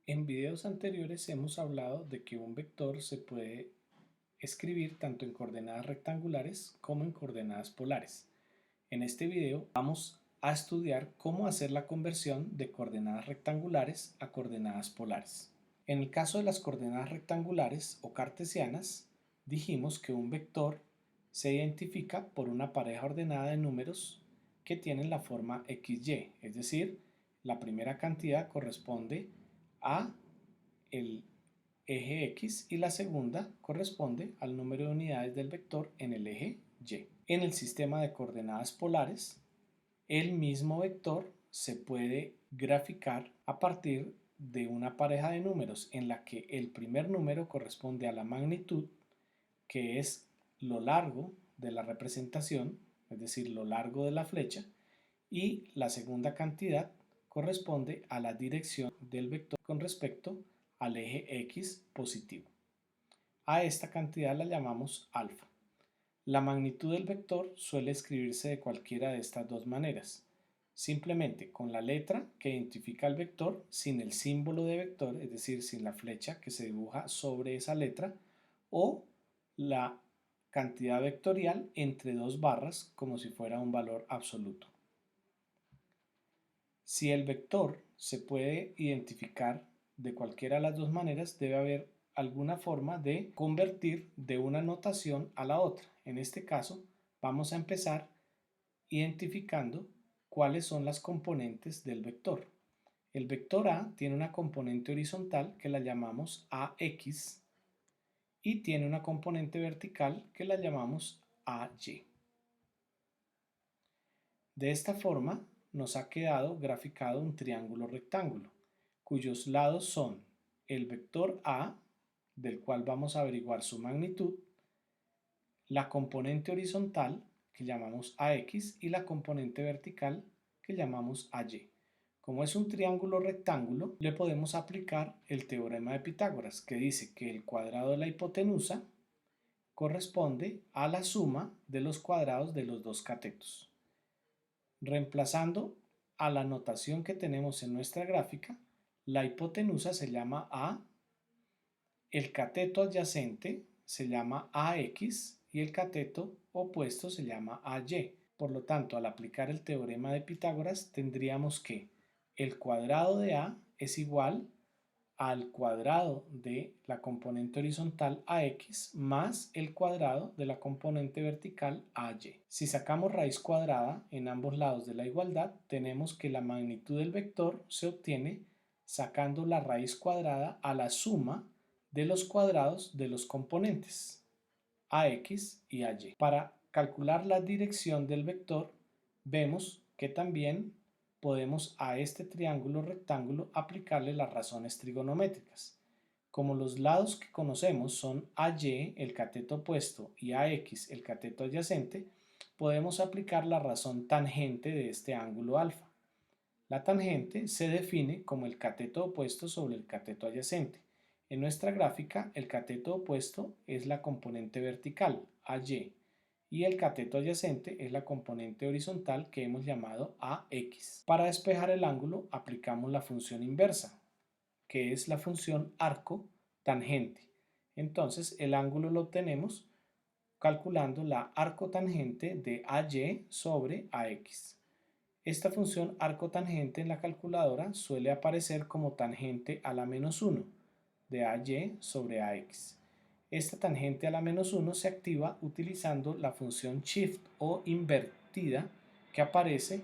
En videos anteriores hemos hablado de que un vector se puede escribir tanto en coordenadas rectangulares como en coordenadas polares. En este video vamos a estudiar cómo hacer la conversión de coordenadas rectangulares a coordenadas polares. En el caso de las coordenadas rectangulares o cartesianas, dijimos que un vector se identifica por una pareja ordenada de números que tienen la forma XY, es decir, la primera cantidad corresponde a el eje X y la segunda corresponde al número de unidades del vector en el eje Y. En el sistema de coordenadas polares, el mismo vector se puede graficar a partir de una pareja de números en la que el primer número corresponde a la magnitud, que es lo largo de la representación, es decir, lo largo de la flecha, y la segunda cantidad corresponde a la dirección del vector con respecto al eje X positivo. A esta cantidad la llamamos alfa. La magnitud del vector suele escribirse de cualquiera de estas dos maneras. Simplemente con la letra que identifica el vector sin el símbolo de vector, es decir, sin la flecha que se dibuja sobre esa letra, o la cantidad vectorial entre dos barras como si fuera un valor absoluto. Si el vector se puede identificar de cualquiera de las dos maneras, debe haber alguna forma de convertir de una notación a la otra. En este caso, vamos a empezar identificando cuáles son las componentes del vector. El vector A tiene una componente horizontal que la llamamos AX y tiene una componente vertical que la llamamos AY. De esta forma nos ha quedado graficado un triángulo rectángulo, cuyos lados son el vector A, del cual vamos a averiguar su magnitud, la componente horizontal, que llamamos AX, y la componente vertical, que llamamos AY. Como es un triángulo rectángulo, le podemos aplicar el teorema de Pitágoras, que dice que el cuadrado de la hipotenusa corresponde a la suma de los cuadrados de los dos catetos. Reemplazando a la notación que tenemos en nuestra gráfica, la hipotenusa se llama A, el cateto adyacente se llama AX y el cateto opuesto se llama AY. Por lo tanto, al aplicar el teorema de Pitágoras, tendríamos que el cuadrado de A es igual al cuadrado de la componente horizontal AX más el cuadrado de la componente vertical AY. Si sacamos raíz cuadrada en ambos lados de la igualdad, tenemos que la magnitud del vector se obtiene sacando la raíz cuadrada a la suma de los cuadrados de los componentes AX y AY. Para calcular la dirección del vector, vemos que también podemos a este triángulo rectángulo aplicarle las razones trigonométricas. Como los lados que conocemos son AY, el cateto opuesto, y AX, el cateto adyacente, podemos aplicar la razón tangente de este ángulo alfa. La tangente se define como el cateto opuesto sobre el cateto adyacente. En nuestra gráfica, el cateto opuesto es la componente vertical, AY, y el cateto adyacente es la componente horizontal que hemos llamado AX. Para despejar el ángulo aplicamos la función inversa, que es la función arco tangente. Entonces el ángulo lo obtenemos calculando la arco tangente de AY sobre AX. Esta función arco tangente en la calculadora suele aparecer como tangente a la menos 1 de AY sobre AX. Esta tangente a la menos 1 se activa utilizando la función shift o invertida que aparece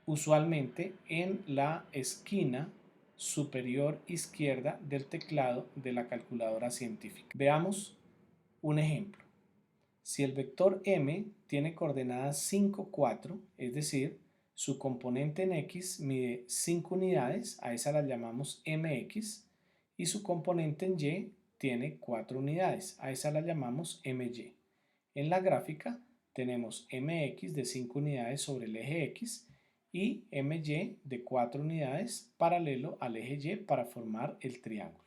usualmente en la esquina superior izquierda del teclado de la calculadora científica. Veamos un ejemplo. Si el vector m tiene coordenadas 5, 4, es decir, su componente en x mide 5 unidades, a esa la llamamos mx, y su componente en y tiene 4 unidades, a esa la llamamos my. En la gráfica tenemos mx de 5 unidades sobre el eje x y my de 4 unidades paralelo al eje y para formar el triángulo.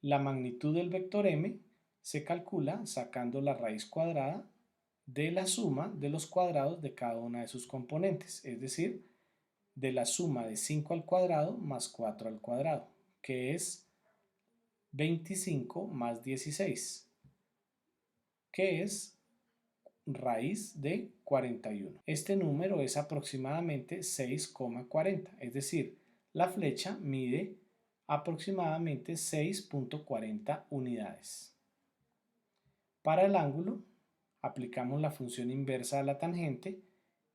La magnitud del vector m se calcula sacando la raíz cuadrada de la suma de los cuadrados de cada una de sus componentes, es decir, de la suma de 5 al cuadrado más 4 al cuadrado, que es 25 más 16, que es raíz de 41. Este número es aproximadamente 6,40, es decir, la flecha mide aproximadamente 6,40 unidades. Para el ángulo, aplicamos la función inversa a la tangente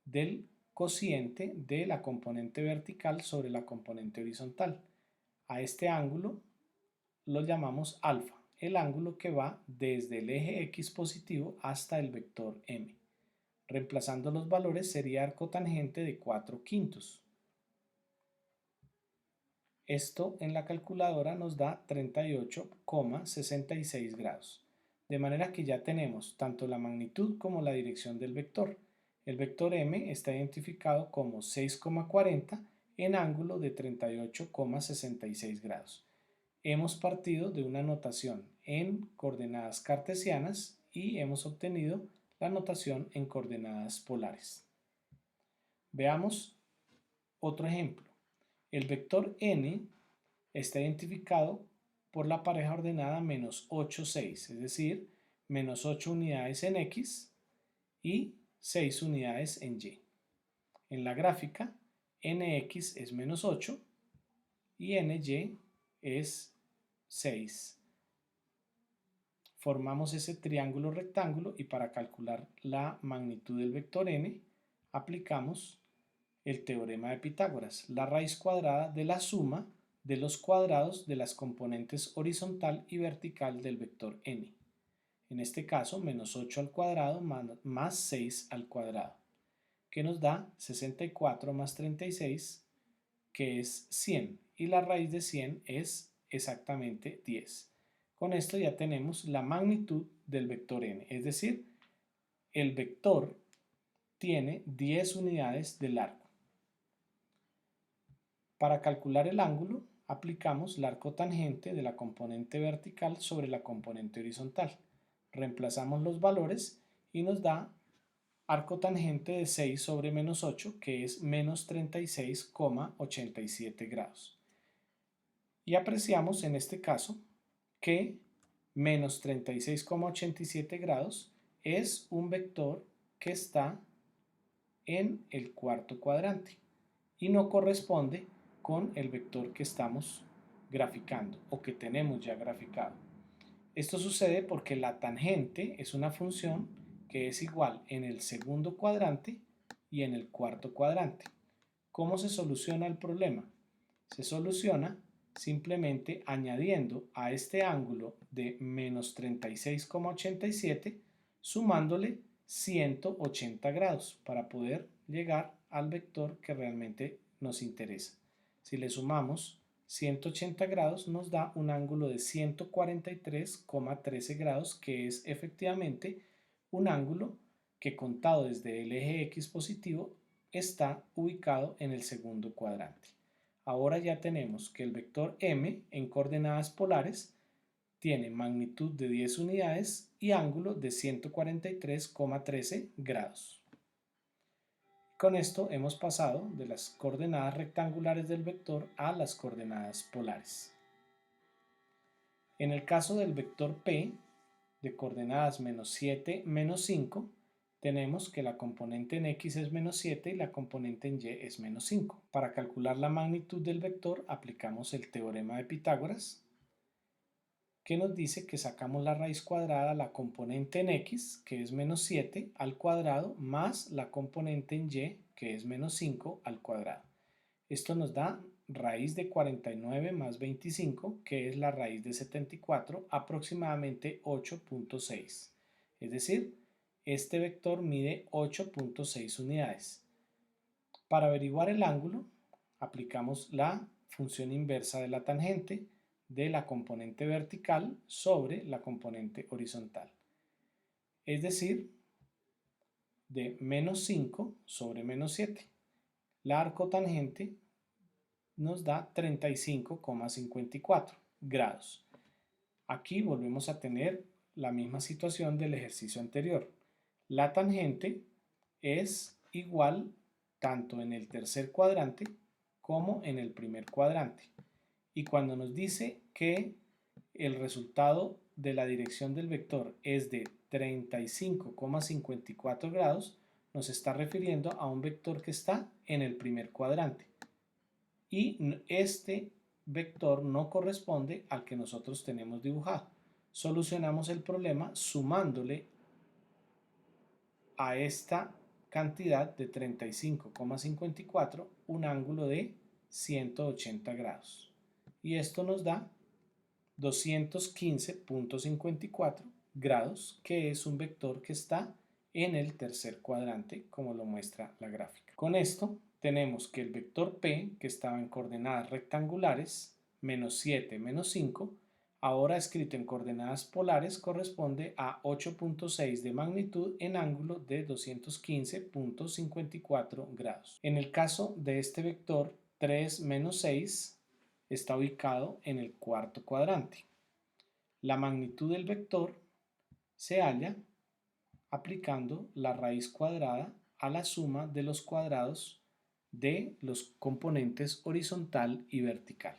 del cociente de la componente vertical sobre la componente horizontal. A este ángulo lo llamamos alfa, el ángulo que va desde el eje X positivo hasta el vector M. Reemplazando los valores sería arcotangente de 4/5. Esto en la calculadora nos da 38,66 grados. De manera que ya tenemos tanto la magnitud como la dirección del vector. El vector M está identificado como 6,40 en ángulo de 38,66 grados. Hemos partido de una notación en coordenadas cartesianas y hemos obtenido la notación en coordenadas polares. Veamos otro ejemplo. El vector n está identificado por la pareja ordenada menos 8, 6, es decir, menos 8 unidades en x y 6 unidades en y. En la gráfica, nx es menos 8 y ny es 6. Formamos ese triángulo rectángulo y para calcular la magnitud del vector n aplicamos el teorema de Pitágoras, la raíz cuadrada de la suma de los cuadrados de las componentes horizontal y vertical del vector n. En este caso, menos 8 al cuadrado más 6 al cuadrado, que nos da 64 más 36, que es 100, y la raíz de 100 es exactamente 10. Con esto ya tenemos la magnitud del vector n, es decir, el vector tiene 10 unidades de largo. Para calcular el ángulo, aplicamos la arcotangente de la componente vertical sobre la componente horizontal. Reemplazamos los valores y nos da arcotangente de 6 sobre menos 8, que es menos 36,87 grados. Y apreciamos en este caso que menos 36,87 grados es un vector que está en el cuarto cuadrante y no corresponde con el vector que estamos graficando o que tenemos ya graficado. Esto sucede porque la tangente es una función que es igual en el segundo cuadrante y en el cuarto cuadrante. ¿Cómo se soluciona el problema? Se soluciona simplemente añadiendo a este ángulo de menos 36,87 sumándole 180 grados para poder llegar al vector que realmente nos interesa. Si le sumamos 180 grados nos da un ángulo de 143,13 grados, que es efectivamente un ángulo que contado desde el eje X positivo está ubicado en el segundo cuadrante. Ahora ya tenemos que el vector m en coordenadas polares tiene magnitud de 10 unidades y ángulo de 143,13 grados. Con esto hemos pasado de las coordenadas rectangulares del vector a las coordenadas polares. En el caso del vector P, de coordenadas menos 7, menos 5, tenemos que la componente en X es menos 7 y la componente en Y es menos 5. Para calcular la magnitud del vector aplicamos el teorema de Pitágoras, que nos dice que sacamos la raíz cuadrada, la componente en X, que es menos 7, al cuadrado, más la componente en Y, que es menos 5, al cuadrado. Esto nos da raíz de 49 más 25, que es la raíz de 74, aproximadamente 8,6. Es decir, este vector mide 8,6 unidades. Para averiguar el ángulo, aplicamos la función inversa de la tangente de la componente vertical sobre la componente horizontal. Es decir, de menos 5 sobre menos 7. La arcotangente nos da 35,54 grados. Aquí volvemos a tener la misma situación del ejercicio anterior. La tangente es igual tanto en el tercer cuadrante como en el primer cuadrante. Y cuando nos dice que el resultado de la dirección del vector es de 35,54 grados, nos está refiriendo a un vector que está en el primer cuadrante. Y este vector no corresponde al que nosotros tenemos dibujado. Solucionamos el problema sumándole a esta cantidad de 35,54 un ángulo de 180 grados. Y esto nos da 215,54 grados, que es un vector que está en el tercer cuadrante, como lo muestra la gráfica. Con esto tenemos que el vector P, que estaba en coordenadas rectangulares, menos 7, menos 5, ahora escrito en coordenadas polares, corresponde a 8,6 de magnitud en ángulo de 215,54 grados. En el caso de este vector 3 menos 6, está ubicado en el cuarto cuadrante. La magnitud del vector se halla aplicando la raíz cuadrada a la suma de los cuadrados de los componentes horizontal y vertical.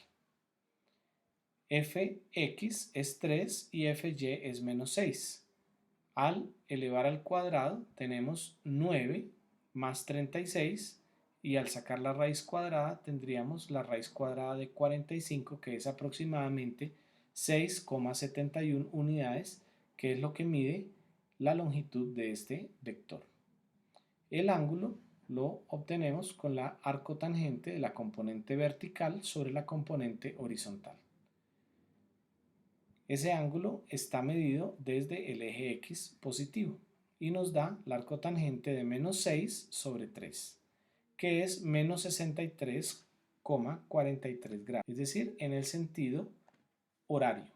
Fx es 3 y Fy es menos 6. Al elevar al cuadrado tenemos 9 más 36 y al sacar la raíz cuadrada tendríamos la raíz cuadrada de 45, que es aproximadamente 6,71 unidades, que es lo que mide la longitud de este vector. El ángulo lo obtenemos con la arcotangente de la componente vertical sobre la componente horizontal. Ese ángulo está medido desde el eje X positivo y nos da la arcotangente de menos 6 sobre 3, que es menos 63,43 grados, es decir, en el sentido horario.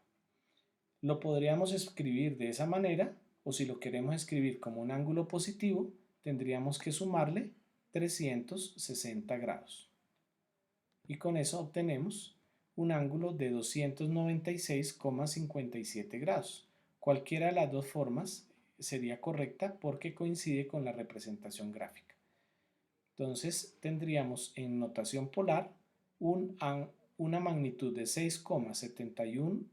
Lo podríamos escribir de esa manera, o si lo queremos escribir como un ángulo positivo, tendríamos que sumarle 360 grados. Y con eso obtenemos un ángulo de 296,57 grados. Cualquiera de las dos formas sería correcta porque coincide con la representación gráfica. Entonces tendríamos en notación polar una magnitud de 6,71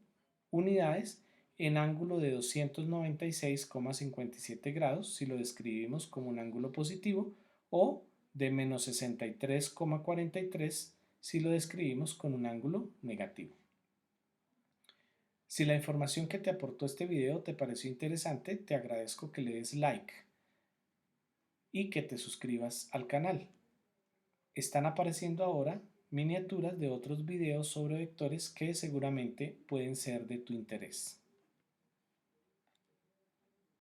unidades en ángulo de 296,57 grados si lo describimos como un ángulo positivo, o de menos 63,43 si lo describimos con un ángulo negativo. Si la información que te aportó este video te pareció interesante, te agradezco que le des like y que te suscribas al canal. Están apareciendo ahora miniaturas de otros videos sobre vectores que seguramente pueden ser de tu interés.